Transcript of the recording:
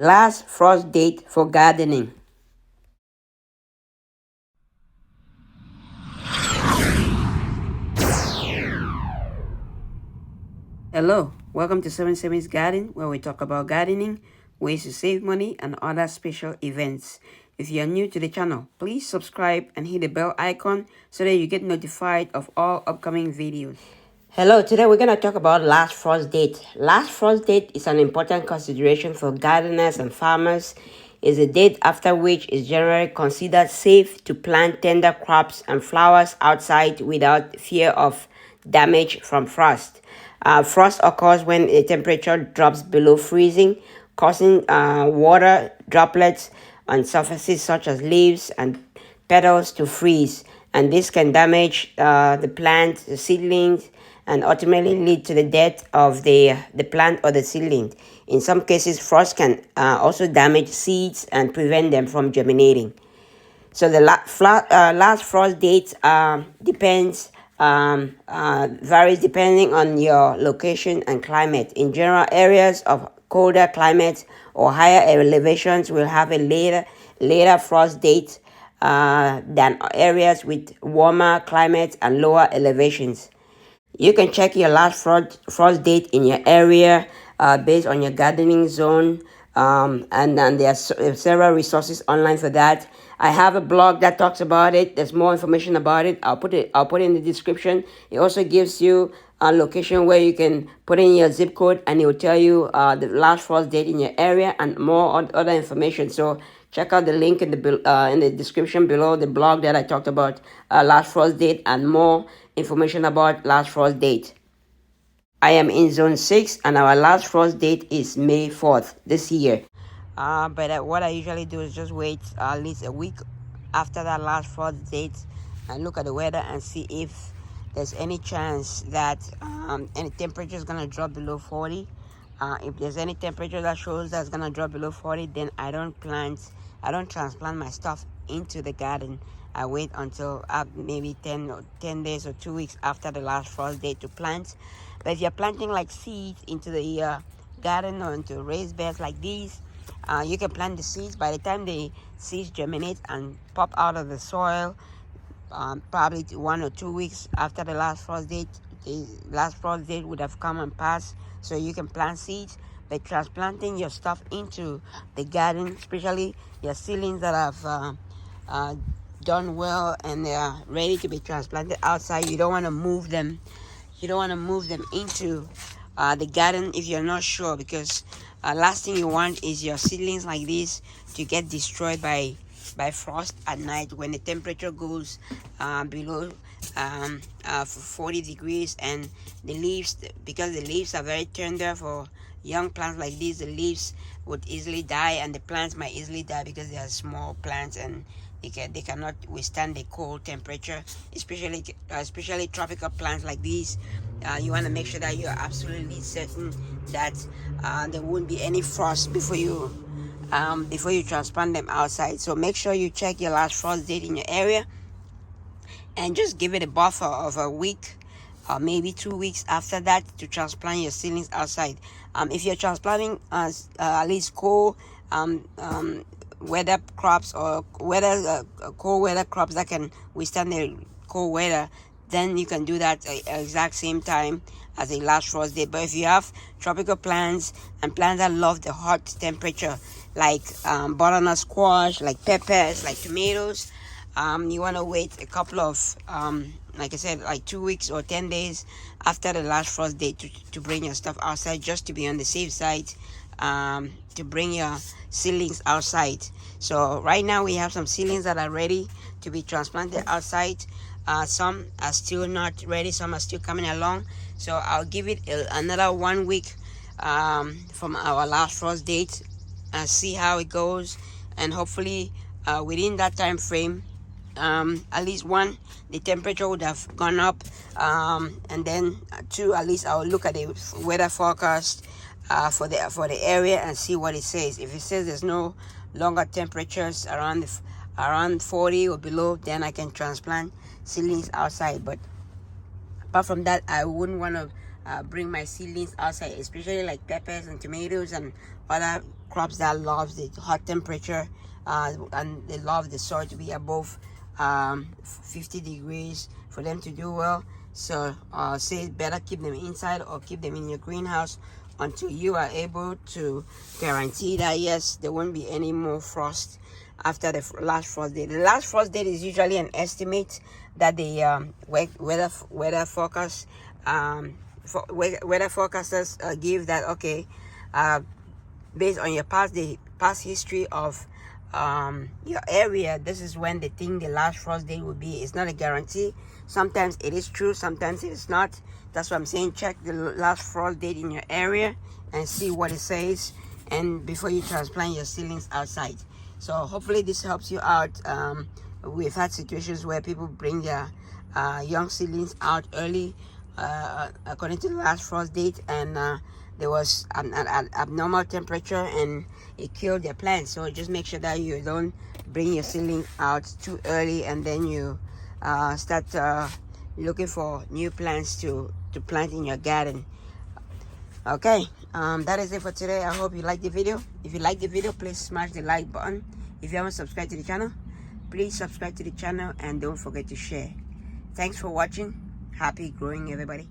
Last frost date for gardening. Hello, welcome to 77's Garden, where we talk about gardening, ways to save money, and other special events. If you are new to the channel, please subscribe and hit the bell icon so that you get notified of all upcoming videos. Hello, today we're going to talk about last frost date. Last frost date is an important consideration for gardeners and farmers. It's a date after which is generally considered safe to plant tender crops and flowers outside without fear of damage from frost. Frost occurs when the temperature drops below freezing, causing water droplets on surfaces such as leaves and petals to freeze, and this can damage the plant, the seedlings, and ultimately lead to the death of the plant or the seedling. In some cases, frost can also damage seeds and prevent them from germinating. So the last frost date varies depending on your location and climate. In general, areas of colder climates or higher elevations will have a later frost date than areas with warmer climates and lower elevations. You can check your last frost date in your area based on your gardening zone. And there are several resources online for that. I have a blog that talks about it. There's more information about it. I'll put it in the description. It also gives you a location where you can put in your zip code, and it will tell you the last frost date in your area and more other information. So check out the link in the description below the blog that I talked about last frost date and more information about last frost date. I am in zone 6 and our last frost date is May 4th this year. But what I usually do is just wait at least a week after that last frost date and look at the weather and see if there's any chance that any temperature is going to drop below 40. If there's any temperature that shows that's going to drop below 40, then I don't transplant my stuff into the garden. I wait until maybe 10 days or 2 weeks after the last frost date to plant. But if you're planting like seeds into the garden or into raised beds like these, you can plant the seeds. By the time the seeds germinate and pop out of the soil, probably 1 or 2 weeks after the last frost date would have come and passed, so you can plant seeds. But transplanting your stuff into the garden, especially your seedlings that have done well and they are ready to be transplanted outside, you don't want to move them into the garden if you're not sure, because last thing you want is your seedlings like this to get destroyed by frost at night when the temperature goes below 40 degrees, and the leaves, because the leaves are very tender for young plants like these, the leaves would easily die and the plants might easily die because they are small plants and they cannot withstand the cold temperature, especially tropical plants like these. You want to make sure that you're absolutely certain that there won't be any frost before you transplant them outside. So make sure you check your last frost date in your area and just give it a buffer of a week or maybe 2 weeks after that to transplant your seedlings outside. If you're transplanting at least cold weather crops or cold weather crops that can withstand the cold weather, then you can do that at exact same time as a last frost date. But if you have tropical plants and plants that love the hot temperature, like butternut squash, like peppers, like tomatoes, you want to wait a couple of like I said, like 2 weeks or 10 days after the last frost date to bring your stuff outside, just to be on the safe side, to bring your seedlings outside. So right now we have some seedlings that are ready to be transplanted outside. Some are still not ready, some are still coming along. So I'll give it another 1 week from our last frost date and see how it goes, and hopefully within that time frame, at least one, the temperature would have gone up, and then two, at least I'll look at the weather forecast for the area and see what it says. If it says there's no longer temperatures around 40 or below, then I can transplant seedlings outside. But apart from that, I wouldn't want to bring my seedlings outside, especially like peppers and tomatoes and other crops that love the hot temperature, and they love the soil to be above 50 degrees for them to do well. So say better keep them inside or keep them in your greenhouse until you are able to guarantee that yes, there won't be any more frost after the last frost date. The last frost date is usually an estimate that the weather forecast weather forecasters give, that okay, based on your past history of your area, this is when they think the last frost date will be. It's not a guarantee. Sometimes it is true, sometimes it is not. That's what I'm saying. Check the last frost date in your area and see what it says, and before you transplant your seedlings outside. So hopefully this helps you out. We've had situations where people bring their young seedlings out early according to the last frost date, and there was an abnormal temperature and it killed their plants. So just make sure that you don't bring your seedling out too early and then you start looking for new plants to plant in your garden. Okay, that is it for today. I hope you liked the video. If you liked the video, please smash the like button. If you haven't subscribed to the channel, please subscribe to the channel and don't forget to share. Thanks for watching. Happy growing, everybody.